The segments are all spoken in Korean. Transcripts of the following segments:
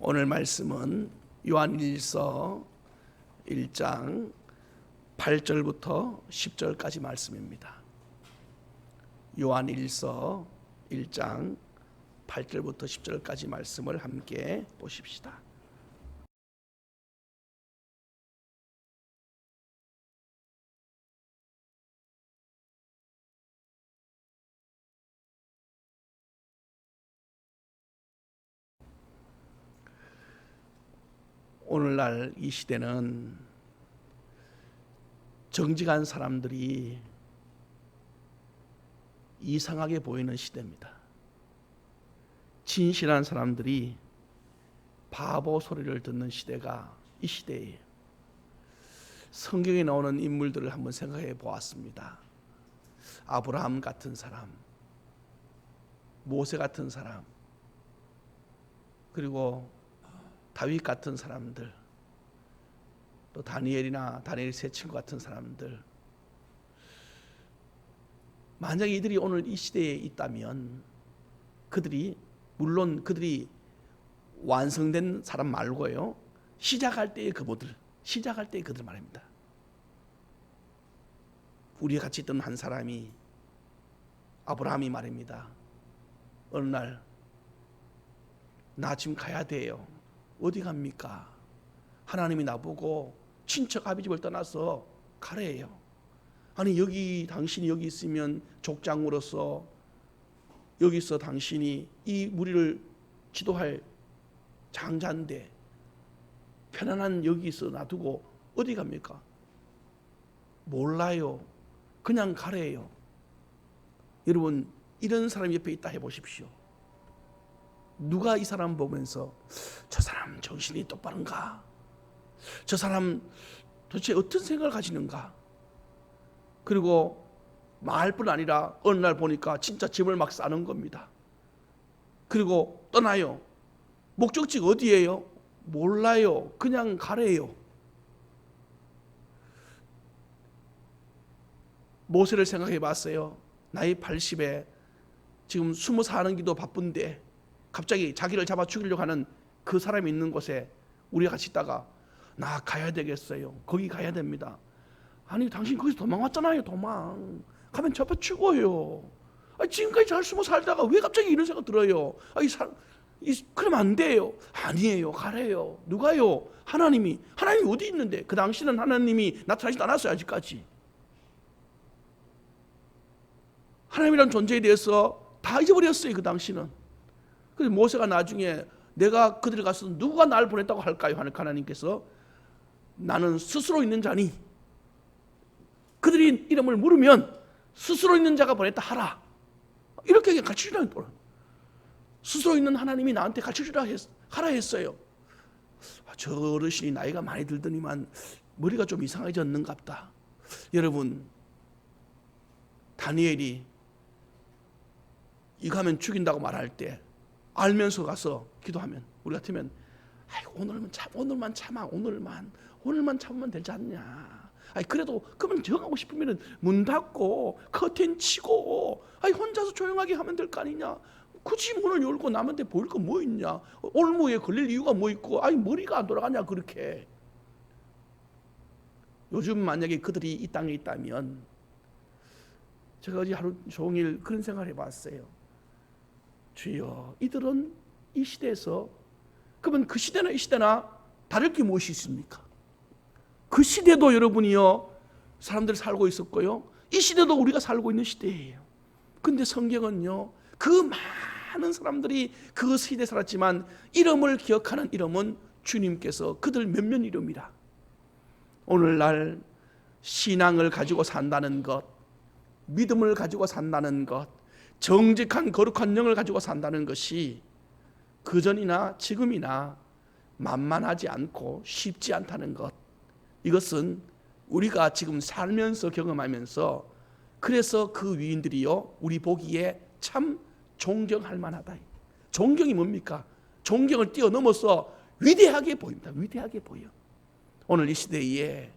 오늘 말씀은 요한일서 1장 8절부터 10절까지 말씀입니다. 요한일서 1장 8절부터 10절까지 말씀을 함께 보십시다. 오늘날 이 시대는 정직한 사람들이 이상하게 보이는 시대입니다. 진실한 사람들이 바보 소리를 듣는 시대가 이 시대예요. 성경에 나오는 인물들을 한번 생각해 보았습니다. 아브라함 같은 사람, 모세 같은 사람, 그리고 다윗 같은 사람들, 또 다니엘 세 친구 같은 사람들, 만약에 이들이 오늘 이 시대에 있다면 물론 그들이 완성된 사람 말고요, 시작할 때의 그들 말입니다. 우리가 같이 있던 한 사람이 아브라함이 말입니다. 어느 날 나 지금 가야 돼요. 어디 갑니까? 하나님이 나보고 친척 아비집을 떠나서 가래요. 아니 당신이 여기 있으면 족장으로서 여기서 당신이 이 무리를 지도할 장자인데 편안한 여기서 놔두고 어디 갑니까? 몰라요. 그냥 가래요. 여러분, 이런 사람 옆에 있다 해보십시오. 누가 이 사람 보면서 저 사람 정신이 똑바른가? 저 사람 도대체 어떤 생각을 가지는가? 그리고 말뿐 아니라 어느 날 보니까 진짜 짐을 막 싸는 겁니다. 그리고 떠나요. 목적지가 어디예요? 몰라요. 그냥 가래요. 모세를 생각해 봤어요. 나이 80에 지금 숨어 사는 기도 바쁜데 갑자기 자기를 잡아 죽이려고 하는 그 사람이 있는 곳에 우리가 같이 있다가 나 가야 되겠어요. 거기 가야 됩니다. 아니 당신 거기서 도망왔잖아요. 도망 가면 잡아 죽어요. 아니, 지금까지 잘 숨어 살다가 왜 갑자기 이런 생각 들어요? 그러면 안 돼요. 아니에요. 가래요. 누가요? 하나님이 어디 있는데? 그 당시는 하나님이 나타나지도 않았어요. 아직까지. 하나님이라는 존재에 대해서 다 잊어버렸어요. 그 당시는. 그래서 모세가 나중에 내가 그들 가서 누가 날 보냈다고 할까요? 하나님께서 나는 스스로 있는 자니 그들이 이름을 물으면 스스로 있는 자가 보냈다 하라. 이렇게 가르쳐주라. 스스로 있는 하나님이 나한테 가르쳐주라 하라 했어요. 저 어르신이 나이가 많이 들더니만 머리가 좀 이상해졌는갑다. 여러분, 다니엘이 이거 하면 죽인다고 말할 때 알면서 가서 기도하면 우리 같으면 오늘만 참으면 되지 않냐. 그래도 그러면 정하고 싶으면 문 닫고 커튼 치고 혼자서 조용하게 하면 될 거 아니냐. 굳이 문을 열고 남한테 보일 거 뭐 있냐. 올무에 걸릴 이유가 뭐 있고 머리가 안 돌아가냐. 그렇게 요즘 만약에 그들이 이 땅에 있다면 제가 어제 하루 종일 그런 생각을 해봤어요. 주여, 이들은 이 시대에서 그러면 그 시대나 이 시대나 다를 게 무엇이 있습니까? 그 시대도 여러분이요 사람들 살고 있었고요, 이 시대도 우리가 살고 있는 시대예요. 근데 성경은요 그 많은 사람들이 그 시대에 살았지만 이름을 기억하는 이름은 주님께서 그들 몇몇 이름이라. 오늘날 신앙을 가지고 산다는 것, 믿음을 가지고 산다는 것, 정직한 거룩한 영을 가지고 산다는 것이 그전이나 지금이나 만만하지 않고 쉽지 않다는 것, 이것은 우리가 지금 살면서 경험하면서 그래서 그 위인들이요 우리 보기에 참 존경할 만하다. 존경이 뭡니까? 존경을 뛰어넘어서 위대하게 보입니다. 위대하게 보여. 오늘 이 시대에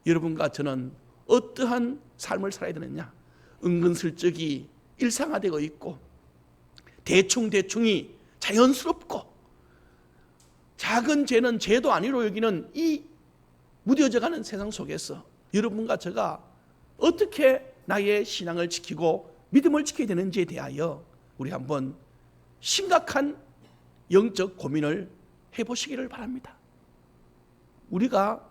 여러분과 저는 어떠한 삶을 살아야 되느냐? 은근슬쩍이 일상화되고 있고 대충이 자연스럽고 작은 죄는 죄도 아니로 여기는 이 무뎌져가는 세상 속에서 여러분과 제가 어떻게 나의 신앙을 지키고 믿음을 지켜야 되는지에 대하여 우리 한번 심각한 영적 고민을 해보시기를 바랍니다. 우리가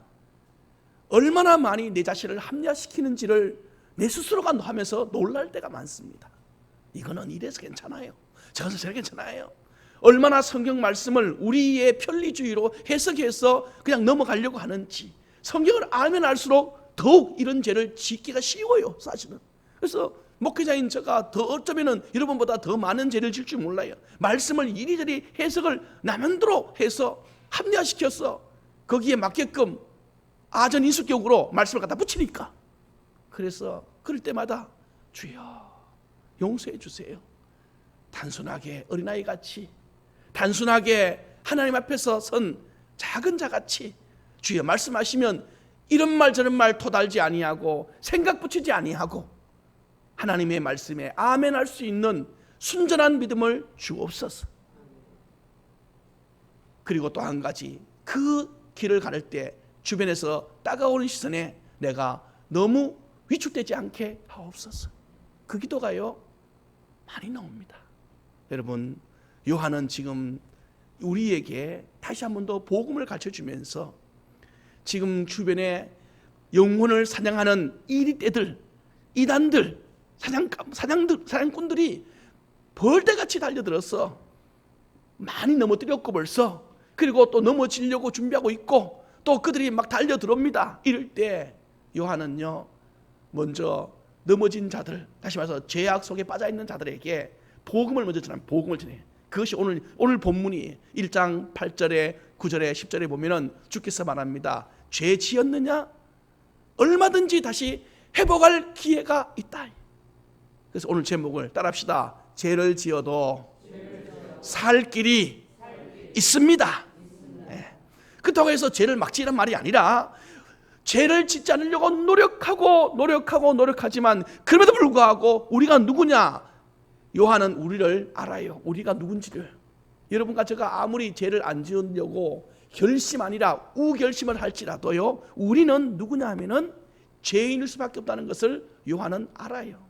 얼마나 많이 내 자신을 합리화시키는지를 내 스스로가 하면서 놀랄 때가 많습니다. 이거는 이래서 괜찮아요, 저거는 저래 괜찮아요. 얼마나 성경 말씀을 우리의 편리주의로 해석해서 그냥 넘어가려고 하는지. 성경을 알면 알수록 더욱 이런 죄를 짓기가 쉬워요, 사실은. 그래서 목회자인 제가 더 어쩌면은 여러분보다 더 많은 죄를 질 줄 몰라요. 말씀을 이리저리 해석을 나면대로 해서 합리화시켜서 거기에 맞게끔 아전인수격으로 말씀을 갖다 붙이니까. 그래서 그럴 때마다 주여 용서해 주세요. 단순하게 어린아이같이, 단순하게 하나님 앞에서 선 작은 자같이 주여 말씀하시면 이런 말 저런 말 토달지 아니하고 생각 붙이지 아니하고 하나님의 말씀에 아멘할 수 있는 순전한 믿음을 주옵소서. 그리고 또 한 가지, 그 길을 가를 때 주변에서 따가운 시선에 내가 너무 위축되지 않게 하옵소서. 그 기도가요 많이 나옵니다. 여러분, 요한은 지금 우리에게 다시 한 번 더 복음을 가르쳐주면서 지금 주변에 영혼을 사냥하는 이리떼들, 이단들, 사냥꾼들이 벌떼같이 달려들어서 많이 넘어뜨렸고 벌써, 그리고 또 넘어지려고 준비하고 있고 또 그들이 막 달려들어옵니다. 이럴 때 요한은요 먼저 넘어진 자들, 다시 말해서 죄악 속에 빠져있는 자들에게 복음을 먼저 전합니다. 복음을 전해요. 그것이 오늘 본문이 1장 8절에 9절에 10절에 보면은 주께서 말합니다. 죄 지었느냐? 얼마든지 다시 회복할 기회가 있다. 그래서 오늘 제목을 따라합시다. 죄를 지어도 살 길이 있습니다. 네. 그렇다고 해서 죄를 막 지으란 말이 아니라 죄를 짓지 않으려고 노력하지만 그럼에도 불구하고 우리가 누구냐? 요한은 우리를 알아요. 우리가 누군지를. 여러분과 제가 아무리 죄를 안 지으려고 결심 아니라 우결심을 할지라도요, 우리는 누구냐 하면은 죄인일 수밖에 없다는 것을 요한은 알아요.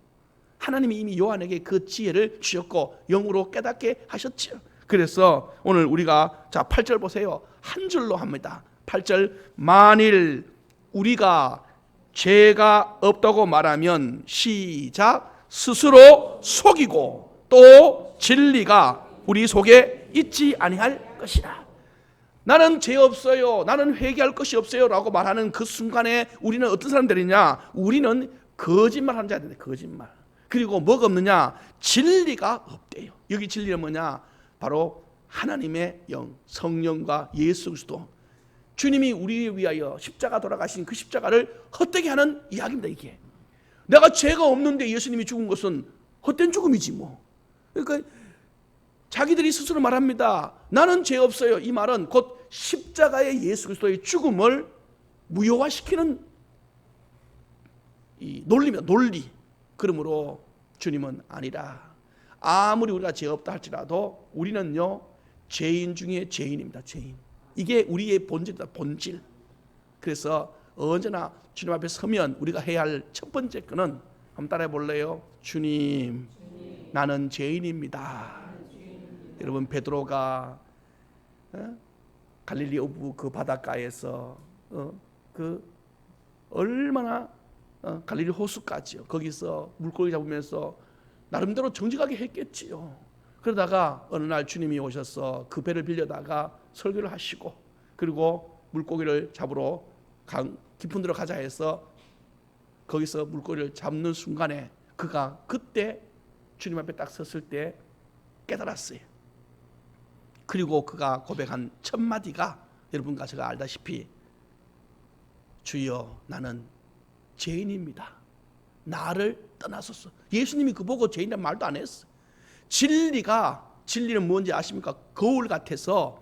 하나님이 이미 요한에게 그 지혜를 주셨고 영으로 깨닫게 하셨죠. 그래서 오늘 우리가 8절 보세요. 한 줄로 합니다. 8절, 만일 우리가 죄가 없다고 말하면 시작, 스스로 속이고 또 진리가 우리 속에 있지 아니할 것이다. 나는 죄 없어요, 나는 회개할 것이 없어요 라고 말하는 그 순간에 우리는 어떤 사람들이냐? 우리는 거짓말하는 자들이에요. 거짓말. 그리고 뭐가 없느냐? 진리가 없대요. 여기 진리는 뭐냐? 바로 하나님의 영, 성령과 예수 그리스도, 주님이 우리를 위하여 십자가 돌아가신 그 십자가를 헛되게 하는 이야기입니다. 이게 내가 죄가 없는데 예수님이 죽은 것은 헛된 죽음이지 뭐. 그러니까 자기들이 스스로 말합니다. 나는 죄 없어요. 이 말은 곧 십자가의 예수 그리스도의 죽음을 무효화시키는 이 논리입니다. 논리. 그러므로 주님은 아니라, 아무리 우리가 죄 없다 할지라도 우리는요 죄인 중에 죄인입니다. 죄인. 이게 우리의 본질이다. 본질. 그래서 언제나 주님 앞에 서면 우리가 해야 할 첫 번째 거는 한번 따라해 볼래요? 주님, 나는 죄인입니다. 여러분, 베드로가 갈릴리 어부 그 바닷가에서 그 얼마나 갈릴리 호수까지요. 거기서 물고기 잡으면서 나름대로 정직하게 했겠지요. 그러다가 어느 날 주님이 오셔서 그 배를 빌려다가 설교를 하시고, 그리고 물고기를 잡으러 깊은 데로 가자 해서 거기서 물고기를 잡는 순간에 그가 그때 주님 앞에 딱 섰을 때 깨달았어요. 그리고 그가 고백한 첫 마디가 여러분과 제가 알다시피, 주여, 나는 죄인입니다. 나를 떠나소서. 예수님이 그 보고 죄인이란 말도 안 했어요. 진리는 뭔지 아십니까? 거울 같아서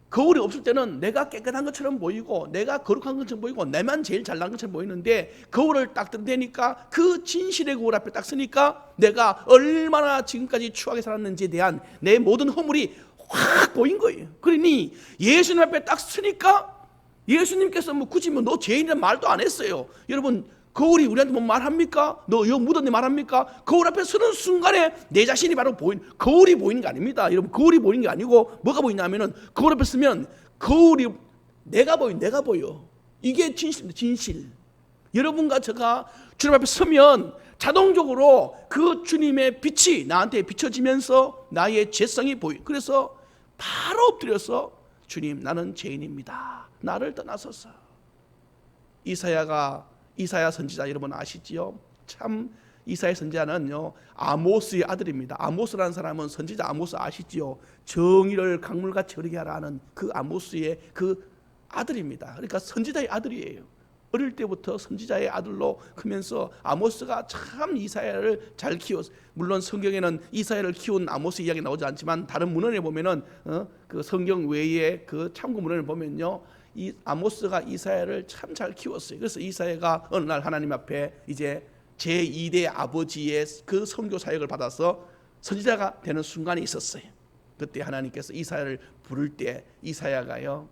거울이 없을 때는 내가 깨끗한 것처럼 보이고 내가 거룩한 것처럼 보이고 내만 제일 잘난 것처럼 보이는데 거울을 딱 들이대니까 그 진실의 거울 앞에 딱 서니까 내가 얼마나 지금까지 추하게 살았는지에 대한 내 모든 허물이 확 보인 거예요. 그러니 예수님 앞에 딱 서니까 예수님께서 뭐 굳이 뭐 너 죄인이란 말도 안 했어요. 여러분 거울이 우리한테 뭐 말합니까? 너 여기 묻었네 말합니까? 거울 앞에 서는 순간에 내 자신이 바로 거울이 보이는 게 아닙니다. 여러분 거울이 보이는 게 아니고 뭐가 보이냐면은 거울 앞에 서면 거울이 내가 보여. 이게 진실입니다. 진실. 여러분과 제가 주님 앞에 서면 자동적으로 그 주님의 빛이 나한테 비춰지면서 나의 죄성이 보여. 그래서 바로 엎드려서 주님 나는 죄인입니다. 나를 떠나소서. 이사야 선지자 여러분 아시지요? 참 이사야 선지자는요 아모스의 아들입니다. 아모스라는 사람은 선지자 아모스 아시지요? 정의를 강물같이 흐르게 하라는 그 아모스의 그 아들입니다. 그러니까 선지자의 아들이에요. 어릴 때부터 선지자의 아들로 크면서 아모스가 참 이사야를 잘 키웠어요. 물론 성경에는 이사야를 키운 아모스 이야기 나오지 않지만 다른 문헌에 보면은 그 성경 외에 그 참고 문헌을 보면요 이 아모스가 이사야를 참 잘 키웠어요. 그래서 이사야가 어느 날 하나님 앞에 이제 제2대 아버지의 그 선교 사역을 받아서 선지자가 되는 순간이 있었어요. 그때 하나님께서 이사야를 부를 때 이사야가요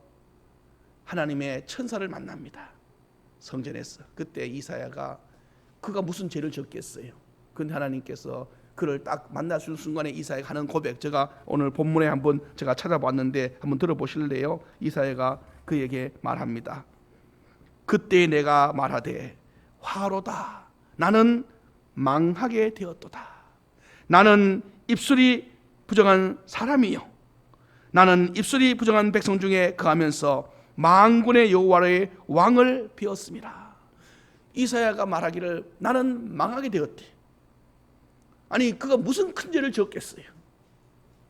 하나님의 천사를 만납니다. 성전에서. 그때 이사야가 그가 무슨 죄를 졌겠어요. 그런데 하나님께서 그를 딱 만나주는 순간에 이사야가 하는 고백, 제가 오늘 본문에 한번 제가 찾아봤는데 한번 들어보실래요? 이사야가 그에게 말합니다. 그때 내가 말하되 화로다 나는 망하게 되었도다. 나는 입술이 부정한 사람이요 나는 입술이 부정한 백성 중에 거하면서 만군의 여호와의 왕을 배웠습니다. 이사야가 말하기를 나는 망하게 되었대. 아니 그가 무슨 큰 죄를 지었겠어요.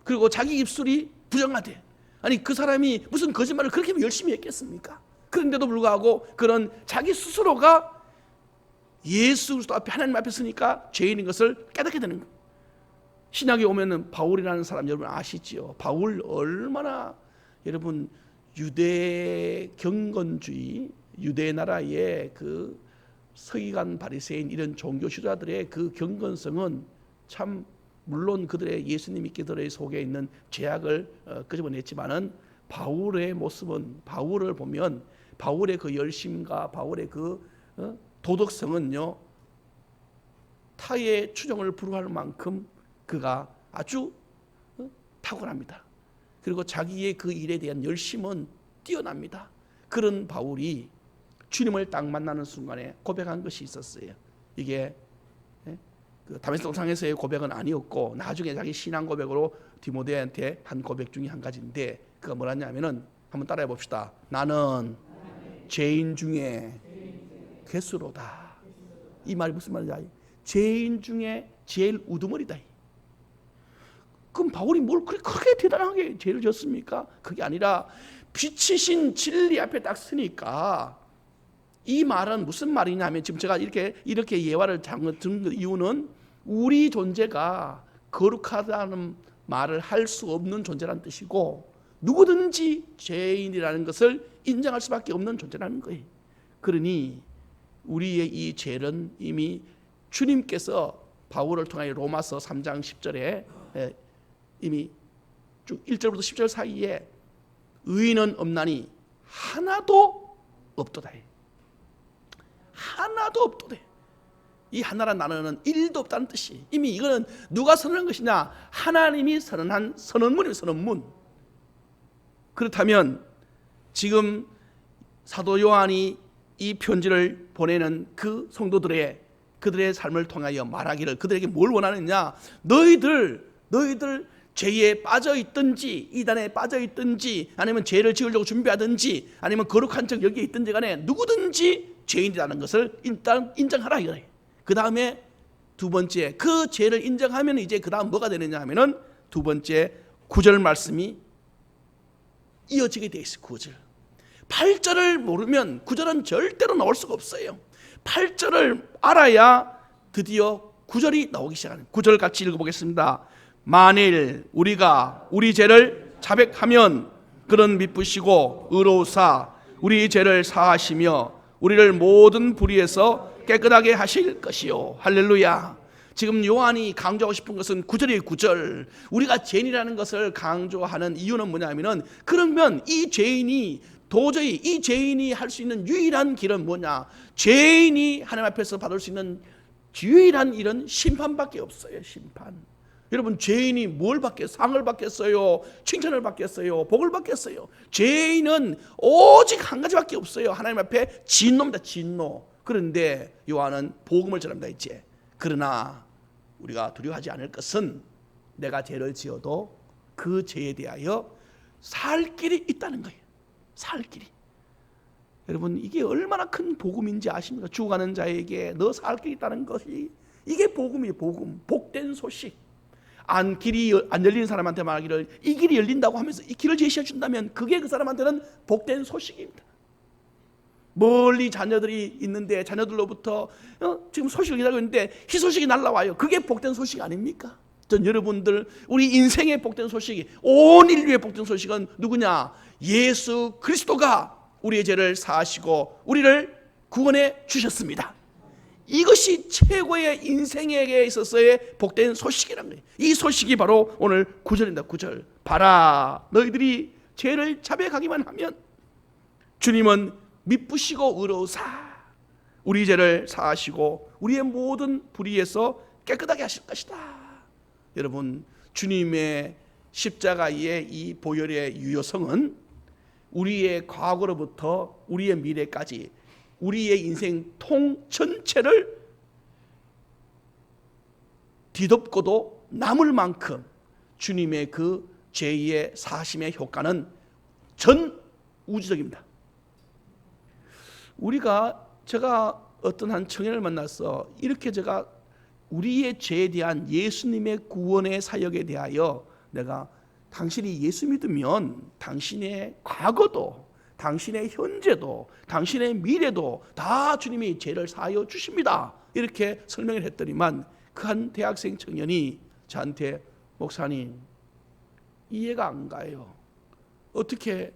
그리고 자기 입술이 부정하대. 아니 그 사람이 무슨 거짓말을 그렇게 열심히 했겠습니까? 그런데도 불구하고 그런 자기 스스로가 예수 그리스도 앞에 하나님 앞에 서니까 죄인인 것을 깨닫게 되는 거예요. 신약에 오면은 바울이라는 사람 여러분 아시지요? 바울 얼마나 여러분 유대 경건주의, 유대 나라의 그 서기관 바리새인 이런 종교 지도자들의 그 경건성은 참 물론 그들의 예수님 믿기들의 속에 있는 죄악을 끄집어냈지만은 바울의 모습은 바울을 보면 바울의 그 열심과 바울의 그 도덕성은요 타의 추종을 불허할 만큼 그가 아주 탁월합니다. 그리고 자기의 그 일에 대한 열심은 뛰어납니다. 그런 바울이 주님을 딱 만나는 순간에 고백한 것이 있었어요. 이게 그 다메섹 동상에서의 고백은 아니었고 나중에 자기 신앙 고백으로 디모데한테 한 고백 중에 한 가지인데 그가 뭐라냐면은 한번 따라해 봅시다. 나는 죄인 중에 괴수로다. 이 말이 무슨 말인지 죄인 중에 제일 우두머리다. 그럼 바울이 뭘 그렇게 대단하게 죄를 졌습니까? 그게 아니라 빛이신 진리 앞에 딱 서니까 이 말은 무슨 말이냐면 지금 제가 이렇게 예화를 든 이유는 우리 존재가 거룩하다는 말을 할 수 없는 존재라는 뜻이고 누구든지 죄인이라는 것을 인정할 수밖에 없는 존재라는 거예요. 그러니 우리의 이 죄는 이미 주님께서 바울을 통하여 로마서 3장 10절에 이미 쭉 1절부터 10절 사이에 의인은 없나니 하나도 없도다. 하나도 없도다. 이 하나란 단어는 1도 없다는 뜻이 이미 이거는 누가 선언한 것이냐 하나님이 선언한 선언문이에요. 선언문. 그렇다면 지금 사도 요한이 이 편지를 보내는 그 성도들의 그들의 삶을 통하여 말하기를 그들에게 뭘 원하느냐 너희들 죄에 빠져 있든지 이단에 빠져 있든지 아니면 죄를 지으려고 준비하든지 아니면 거룩한 척 여기에 있든지 간에 누구든지 죄인이라는 것을 일단 인정하라 이거예요. 그 다음에 두 번째 그 죄를 인정하면 이제 그 다음 뭐가 되느냐 하면은 두 번째 9절 말씀이 이어지게 돼 있어요. 9절 8절을 모르면 9절은 절대로 나올 수가 없어요. 8절을 알아야 드디어 9절이 나오기 시작하는 9절 같이 읽어보겠습니다. 만일 우리가 우리 죄를 자백하면 그는 미쁘시고 의로우사 우리 죄를 사하시며 우리를 모든 불의에서 깨끗하게 하실 것이요. 할렐루야. 지금 요한이 강조하고 싶은 것은 9절이에요. 9절. 우리가 죄인이라는 것을 강조하는 이유는 뭐냐면은, 그러면 이 죄인이 도저히 이 죄인이 할 수 있는 유일한 길은 뭐냐? 죄인이 하나님 앞에서 받을 수 있는 유일한 일은 심판밖에 없어요. 심판. 여러분, 죄인이 뭘 받겠어요? 상을 받겠어요? 칭찬을 받겠어요? 복을 받겠어요? 죄인은 오직 한 가지밖에 없어요. 하나님 앞에 진노입니다. 진노. 그런데 요한은 복음을 전합니다. 이제 그러나 우리가 두려워하지 않을 것은 내가 죄를 지어도 그 죄에 대하여 살 길이 있다는 거예요. 살 길이. 여러분, 이게 얼마나 큰 복음인지 아십니까? 죽어가는 자에게 너 살 길이 있다는 것이, 이게 복음이에요. 복음. 복된 소식. 길이 안 열리는 사람한테 말하기를 이 길이 열린다고 하면서 이 길을 제시해 준다면 그게 그 사람한테는 복된 소식입니다. 멀리 자녀들이 있는데 자녀들로부터 지금 소식을 기다리고 있는데 희소식이 날라와요. 그게 복된 소식 아닙니까? 전 여러분들, 우리 인생의 복된 소식이, 온 인류의 복된 소식은 누구냐? 예수 그리스도가 우리의 죄를 사하시고 우리를 구원해 주셨습니다. 이것이 최고의 인생에게 있어서의 복된 소식이란 거예요. 이 소식이 바로 오늘 9절입니다. 9절. 봐라, 너희들이 죄를 자백하기만 하면 주님은 미쁘시고 의로우사 우리 죄를 사하시고 우리의 모든 불의에서 깨끗하게 하실 것이다. 여러분, 주님의 십자가의 이 보혈의 유효성은 우리의 과거로부터 우리의 미래까지 우리의 인생 통 전체를 뒤덮고도 남을 만큼 주님의 그 죄의 사심의 효과는 전 우주적입니다. 제가 어떤 한 청년을 만나서 이렇게 제가 우리의 죄에 대한 예수님의 구원의 사역에 대하여 내가, 당신이 예수 믿으면 당신의 과거도 당신의 현재도 당신의 미래도 다 주님이 죄를 사하여 주십니다, 이렇게 설명을 했더니만 그 한 대학생 청년이 저한테, 목사님 이해가 안 가요. 어떻게,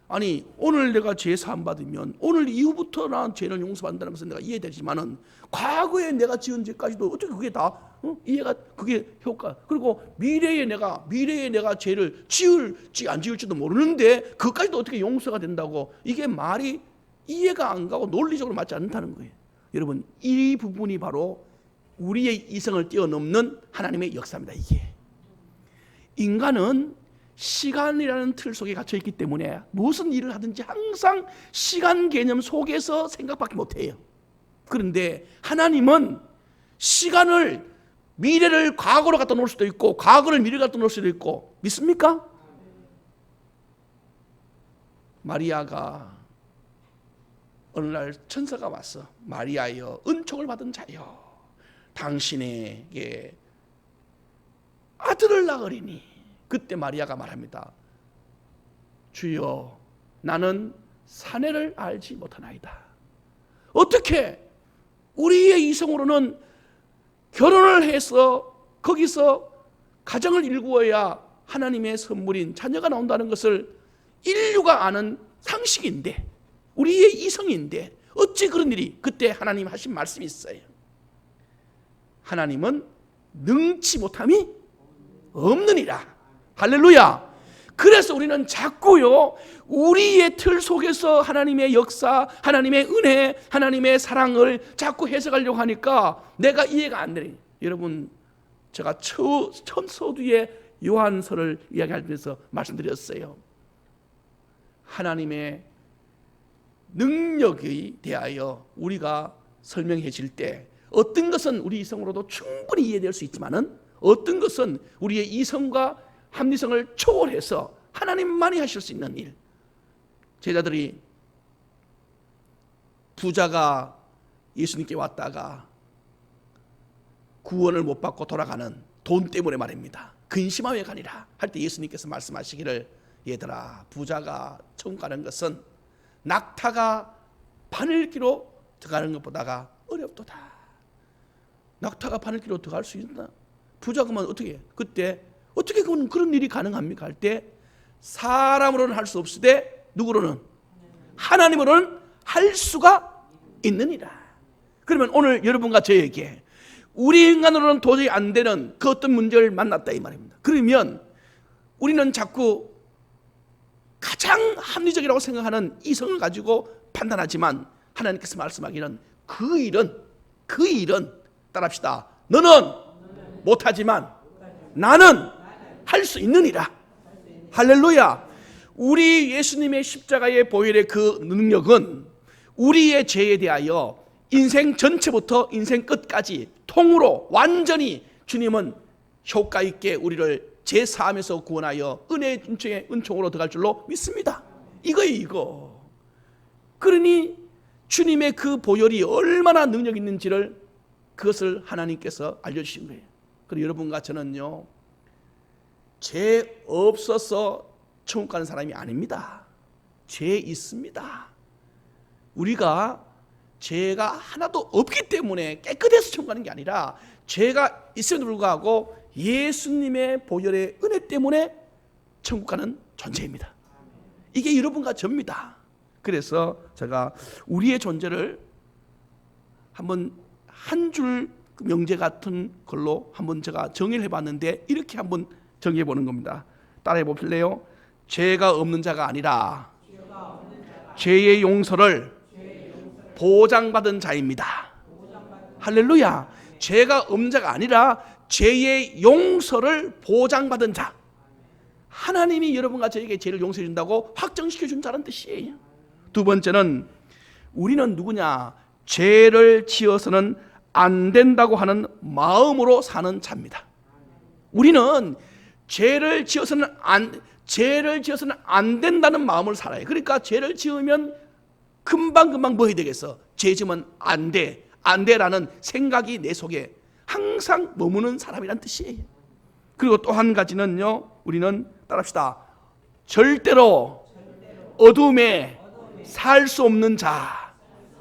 아니 오늘 내가 죄 사함 받으면 오늘 이후부터 난 죄를 용서받는다는 것은 내가 이해되지만은 과거에 내가 지은 죄까지도 어떻게 그게 다 이해가, 그게 효과, 그리고 미래에 내가 죄를 지을지 안 지을지도 모르는데 그까지도 어떻게 용서가 된다고, 이게 말이 이해가 안 가고 논리적으로 맞지 않다는 거예요. 여러분, 이 부분이 바로 우리의 이성을 뛰어넘는 하나님의 역사입니다. 이게 인간은 시간이라는 틀 속에 갇혀 있기 때문에 무슨 일을 하든지 항상 시간 개념 속에서 생각밖에 못해요. 그런데 하나님은 시간을, 미래를 과거로 갖다 놓을 수도 있고 과거를 미래로 갖다 놓을 수도 있고, 믿습니까? 마리아가 어느 날 천사가 와서, 마리아여 은총을 받은 자여 당신에게 아들을 낳으리니, 그때 마리아가 말합니다. 주여, 나는 사내를 알지 못하나이다. 어떻게 우리의 이성으로는 결혼을 해서 거기서 가정을 일구어야 하나님의 선물인 자녀가 나온다는 것을 인류가 아는 상식인데, 우리의 이성인데 어찌 그런 일이, 그때 하나님 하신 말씀이 있어요. 하나님은 능치 못함이 없느니라. 할렐루야. 그래서 우리는 자꾸요, 우리의 틀 속에서 하나님의 역사, 하나님의 은혜, 하나님의 사랑을 자꾸 해석하려고 하니까 내가 이해가 안 되네. 여러분, 제가 처음 서두에 요한서를 이야기하면서 말씀드렸어요. 하나님의 능력에 대하여 우리가 설명해 줄 때 어떤 것은 우리 이성으로도 충분히 이해될 수 있지만은 어떤 것은 우리의 이성과 합리성을 초월해서 하나님만이 하실 수 있는 일. 제자들이, 부자가 예수님께 왔다가 구원을 못 받고 돌아가는, 돈 때문에 말입니다, 근심하여 가니라 할 때 예수님께서 말씀하시기를, 얘들아, 부자가 천국 가는 것은 낙타가 바늘기로 들어가는 것보다가 어렵도다. 낙타가 바늘기로 들어갈 수 있나? 부자가면 어떻게 해? 그때 어떻게 그런 일이 가능합니까? 할 때 사람으로는 할 수 없으되 누구로는? 하나님으로는 할 수가 있느니라. 그러면 오늘 여러분과 저에게 우리 인간으로는 도저히 안 되는 그 어떤 문제를 만났다 이 말입니다. 그러면 우리는 자꾸 가장 합리적이라고 생각하는 이성을 가지고 판단하지만 하나님께서 말씀하기는 그 일은 따라합시다. 너는 못하지만 나는 할 수 있느니라. 할렐루야. 우리 예수님의 십자가의 보혈의 그 능력은 우리의 죄에 대하여 인생 전체부터 인생 끝까지 통으로 완전히 주님은 효과 있게 우리를 제사함에서 구원하여 은혜의 은총으로 들어갈 줄로 믿습니다. 이거예요, 이거. 그러니 주님의 그 보혈이 얼마나 능력 있는지를 그것을 하나님께서 알려주신 거예요. 그리고 여러분과 저는요, 죄 없어서 천국 가는 사람이 아닙니다. 죄 있습니다. 우리가 죄가 하나도 없기 때문에 깨끗해서 천국 가는 게 아니라 죄가 있음에도 불구하고 예수님의 보혈의 은혜 때문에 천국 가는 존재입니다. 이게 여러분과 저입니다. 그래서 제가 우리의 존재를 한번 한 줄 명제 같은 걸로 한번 제가 정의를 해봤는데 이렇게 한번 정의해 보는 겁니다. 따라해 보실래요? 죄가 없는 자가 아니라 죄의 용서를 보장받은 자입니다. 할렐루야. 죄가 없는 자가 아니라 죄의 용서를 보장받은 자. 하나님이 여러분과 저에게 죄를 용서해 준다고 확정시켜 준 자라는 뜻이에요. 두 번째는 우리는 누구냐? 죄를 지어서는 안 된다고 하는 마음으로 사는 자입니다. 우리는 죄를 지어서는 안 된다는 마음을 살아요. 그러니까 죄를 지으면 금방 뭐 해야 되겠어? 죄 지으면 안 돼라는 생각이 내 속에 항상 머무는 사람이란 뜻이에요. 그리고 또 한 가지는요, 우리는 따라합시다. 절대로 어둠에 살 수 없는 자.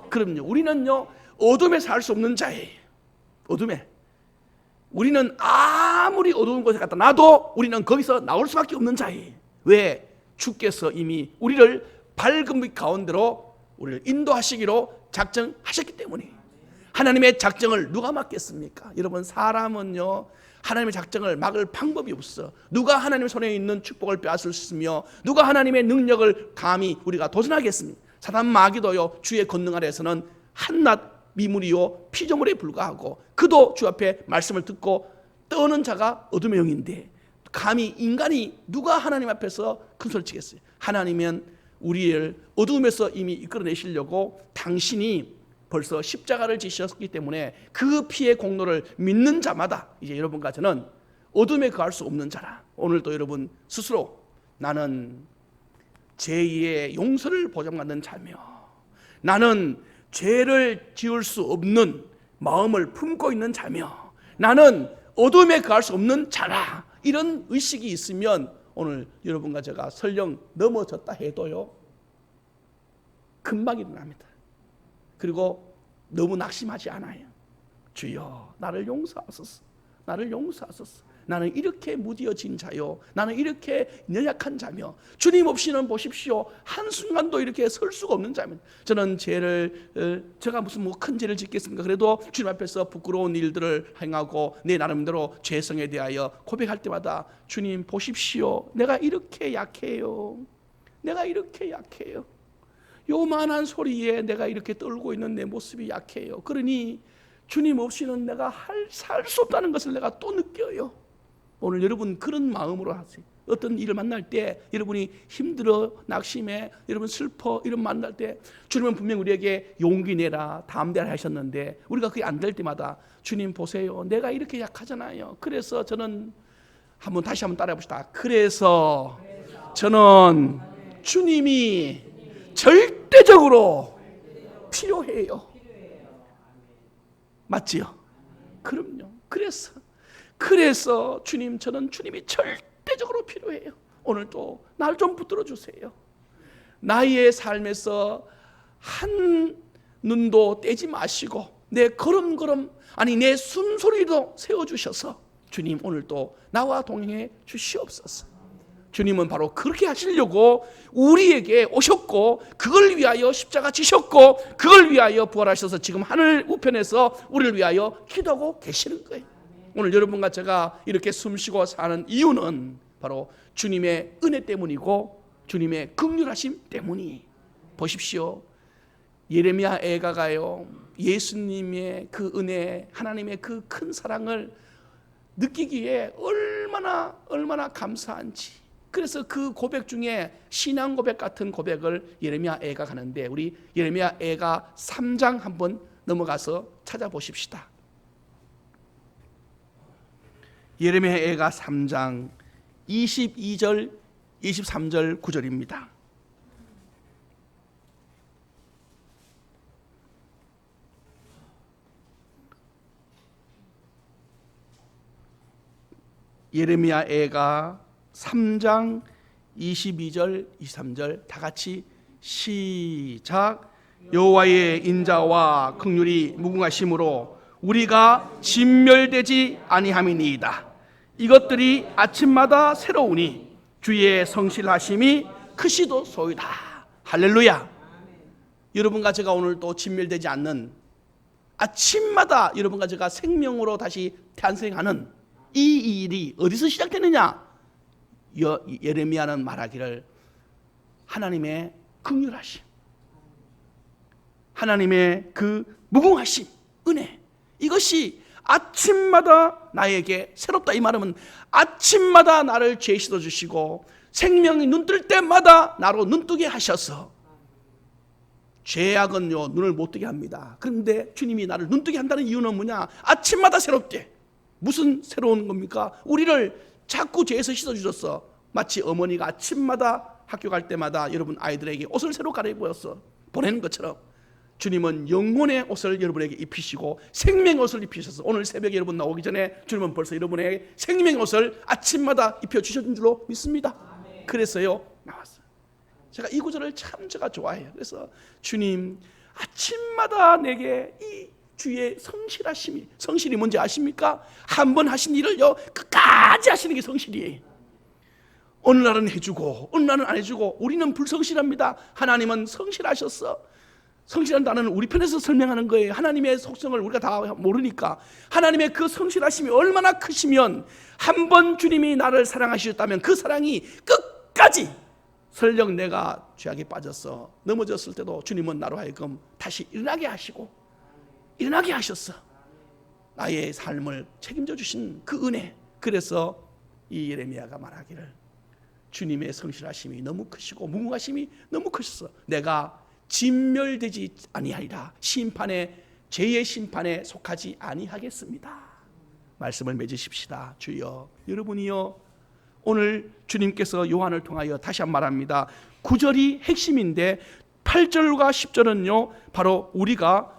그럼요, 우리는요 어둠에 살 수 없는 자예요. 어둠에. 우리는 아무리 어두운 곳에 갖다 놔도 우리는 거기서 나올 수밖에 없는 자예요. 왜? 주께서 이미 우리를 밝은 빛 가운데로 우리를 인도하시기로 작정하셨기 때문에. 하나님의 작정을 누가 막겠습니까? 여러분, 사람은요 하나님의 작정을 막을 방법이 없어. 누가 하나님의 손에 있는 축복을 빼앗을 수 있으며 누가 하나님의 능력을 감히 우리가 도전하겠습니까? 사단 마귀도요 주의 권능 아래에서는 한낱 미물이요 피조물에 불과하고 그도 주 앞에 말씀을 듣고 떠는 자가 어둠의 영인데 감히 인간이 누가 하나님 앞에서 큰 소리 치겠어요? 하나님은 우리를 어둠에서 이미 이끌어내시려고 당신이 벌써 십자가를 지셨기 때문에 그 피의 공로를 믿는 자마다 이제 여러분과 저는 어둠에 거할 수 없는 자라. 오늘도 여러분 스스로 나는 죄의 용서를 보장받는 자며 나는 죄를 지을 수 없는 마음을 품고 있는 자며 나는 어둠에 거할 수 없는 자라. 이런 의식이 있으면 오늘 여러분과 제가 설령 넘어졌다 해도요 금방 일어납니다. 그리고 너무 낙심하지 않아요. 주여 나를 용서하소서. 나를 용서하소서. 나는 이렇게 무디어진 자요 나는 이렇게 연약한 자며 주님 없이는 보십시오 한순간도 이렇게 설 수가 없는 자입니다. 저는 제가 무슨 뭐 큰 죄를 짓겠습니까? 그래도 주님 앞에서 부끄러운 일들을 행하고 내 나름대로 죄성에 대하여 고백할 때마다 주님 보십시오 내가 이렇게 약해요. 내가 이렇게 약해요. 요만한 소리에 내가 이렇게 떨고 있는 내 모습이 약해요. 그러니 주님 없이는 내가 살 수 없다는 것을 내가 또 느껴요. 오늘 여러분 그런 마음으로 하세요. 어떤 일을 만날 때 여러분이 힘들어 낙심해 여러분 슬퍼 이런 만날 때 주님은 분명 우리에게 용기 내라 담대라 하셨는데 우리가 그게 안 될 때마다 주님 보세요 내가 이렇게 약하잖아요. 그래서 저는 다시 한번 따라해 봅시다. 그래서 저는 주님이 절대적으로 필요해요. 맞지요? 그럼요. 그래서 주님 저는 주님이 절대적으로 필요해요. 오늘도 날 좀 붙들어 주세요. 나의 삶에서 한 눈도 떼지 마시고 내 걸음걸음 아니 내 숨소리도 세워주셔서 주님 오늘도 나와 동행해 주시옵소서. 주님은 바로 그렇게 하시려고 우리에게 오셨고, 그걸 위하여 십자가 지셨고, 그걸 위하여 부활하셔서 지금 하늘 우편에서 우리를 위하여 기도하고 계시는 거예요. 오늘 여러분과 제가 이렇게 숨쉬고 사는 이유는 바로 주님의 은혜 때문이고 주님의 긍휼하심 때문이. 보십시오. 예레미야 애가가요, 예수님의 그 은혜, 하나님의 그 큰 사랑을 느끼기에 얼마나 감사한지. 그래서 그 고백 중에 신앙 고백 같은 고백을 예레미야 애가 하는데, 우리 예레미야 애가 3장 한번 넘어가서 찾아보십시다. 예레미야 애가 3장 22절 23절 9절입니다. 예레미야 애가 3장 22절 23절 다 같이 시작. 여호와의 인자와 긍휼이 무궁하심으로 우리가 진멸되지 아니함이니이다. 이것들이 아침마다 새로우니 주의 성실하심이 크시도소이다. 할렐루야. 여러분과 제가 오늘 또 진멸되지 않는, 아침마다 여러분과 제가 생명으로 다시 탄생하는 이 일이 어디서 시작되느냐? 예레미야는 말하기를 하나님의 긍휼하심, 하나님의 그 무궁하심, 은혜, 이것이 아침마다 나에게 새롭다. 이 말은 아침마다 나를 죄 씻어주시고 생명이 눈뜰 때마다 나로 눈뜨게 하셔서, 죄악은요 눈을 못 뜨게 합니다. 그런데 주님이 나를 눈뜨게 한다는 이유는 뭐냐? 아침마다 새롭게. 무슨 새로운 겁니까? 우리를 자꾸 죄에서 씻어주셨어. 마치 어머니가 아침마다 학교 갈 때마다 여러분 아이들에게 옷을 새로 갈아입어서 보내는 것처럼 주님은 영혼의 옷을 여러분에게 입히시고 생명의 옷을 입히셔서 오늘 새벽에 여러분 나오기 전에 주님은 벌써 여러분에게 생명의 옷을 아침마다 입혀주셨는 줄로 믿습니다. 그래서요 나왔어요. 제가 이 구절을 참 제가 좋아해요. 그래서 주님 아침마다 내게 이 주의 성실하심이, 성실이 뭔지 아십니까? 한 번 하신 일을요 끝까지 하시는 게 성실이에요. 어느 날은 해주고 어느 날은 안 해주고, 우리는 불성실합니다. 하나님은 성실하셨어. 성실한다는 우리 편에서 설명하는 거예요. 하나님의 속성을 우리가 다 모르니까. 하나님의 그 성실하심이 얼마나 크시면, 한 번 주님이 나를 사랑하셨다면 그 사랑이 끝까지, 설령 내가 죄악에 빠져서 넘어졌을 때도 주님은 나로 하여금 다시 일어나게 하시고 일어나게 하셨어. 나의 삶을 책임져 주신 그 은혜. 그래서 이 예레미야가 말하기를 주님의 성실하심이 너무 크시고 무궁하심이 너무 크셔서 내가 진멸되지 아니하리라. 심판에, 죄의 심판에 속하지 아니하겠습니다. 말씀을 맺으십시다. 주여, 여러분이요 오늘 주님께서 요한을 통하여 다시 한 번 말합니다. 9절이 핵심인데 8절과 10절은요 바로 우리가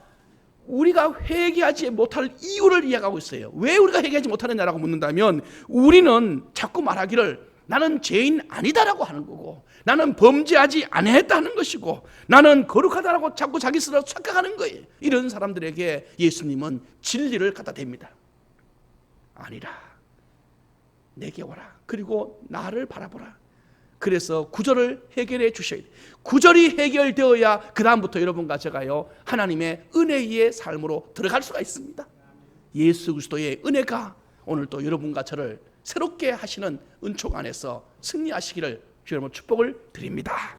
회개하지 못할 이유를 이야기하고 있어요. 왜 우리가 회개하지 못하느냐라고 묻는다면, 우리는 자꾸 말하기를 나는 죄인 아니다라고 하는 거고, 나는 범죄하지 아니했다는 것이고, 나는 거룩하다라고 자꾸 자기 스스로 착각하는 거예요. 이런 사람들에게 예수님은 진리를 갖다 댑니다. 아니라 내게 오라. 그리고 나를 바라보라. 그래서 구절을 해결해 주셔야 돼요. 구절이 해결되어야 그 다음부터 여러분과 제가요 하나님의 은혜의 삶으로 들어갈 수가 있습니다. 예수 그리스도의 은혜가 오늘 또 여러분과 저를 새롭게 하시는 은총 안에서 승리하시기를 주여 여러분 축복을 드립니다.